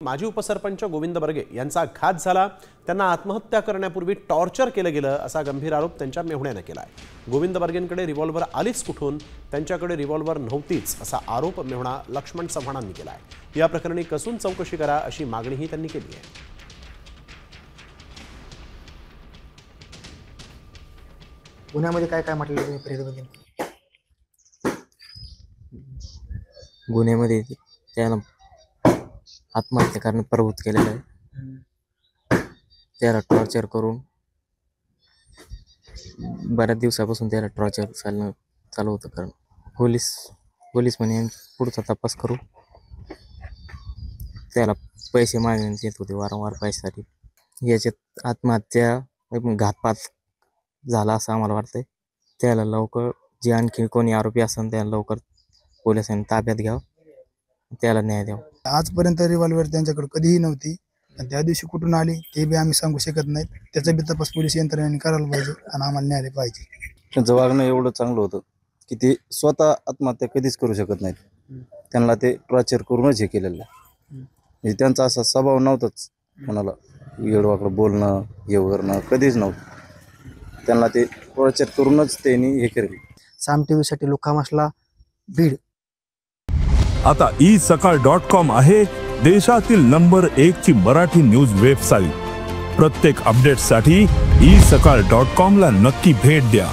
माजी उपसरपंच गोविंद बर्गे यांचा घात झाला, त्यांना आत्महत्या करण्यापूर्वी टॉर्चर केलं गेलं असा गंभीर आरोप त्यांच्या मेहुण्याने केलाय। गोविंद बर्गेंकडे रिव्हॉल्वर आलीच कुठून, त्यांच्याकडे रिव्हॉल्वर नव्हतीच असा आरोप मेहुणा लक्ष्मण चव्हाणांनी केलाय। या प्रकरणी कसून चौकशी करा अशी मागणीही त्यांनी केली आहे। गुन्ह्यामध्ये काय काय म्हटलं तुम्ही फरीदमध्ये? गुन्ह्यामध्ये त्याला आत्महत्या करण्यास प्रवृत्त केलेलं आहे। त्याला टॉर्चर करून बऱ्याच दिवसापासून त्याला टॉर्चर चालू होतं। कारण पोलीस म्हणे पुढचा तपास करू, त्याला पैसे मागण्यात येत होते वारंवार पैशासाठी। याच्यात आत्महत्या घातपात झाला असं आम्हाला वाटतंय। त्याला लवकर जे आणखी कोणी आरोपी असेल त्याला लवकर पोलिसांनी ताब्यात घ्यावं, त्याला न्याय द्यावा। आजपर्यंत रिव्हॉल्वर त्यांच्याकडे कधीही नव्हती आणि त्या दिवशी कुठून आली ते बी आम्ही सांगू शकत नाही। त्याचा बी तपास पोलीस यंत्रणेने करायला पाहिजे आणि आम्हाला न्याय पाहिजे। त्यांचं वागणं एवढं चांगलं होतं की ते स्वतः आत्महत्या कधीच करू शकत नाहीत। त्यांना ते टॉर्चर करूनच हे केलेलं आहे। म्हणजे त्यांचा असा स्वभाव नव्हताच, कोणाला वेडवाकडं बोलणं हे करणं कधीच नव्हतं। त्यांना ते टॉर्चर करूनच त्यांनी हे केलं। साम टीव्हीसाठी लुक्का मसला, बीड। आता isakal.com आहे देशातील नंबर 1 ची मराठी न्यूज वेबसाईट। प्रत्येक अपडेटसाठी isakal.com ला नक्की भेट द्या।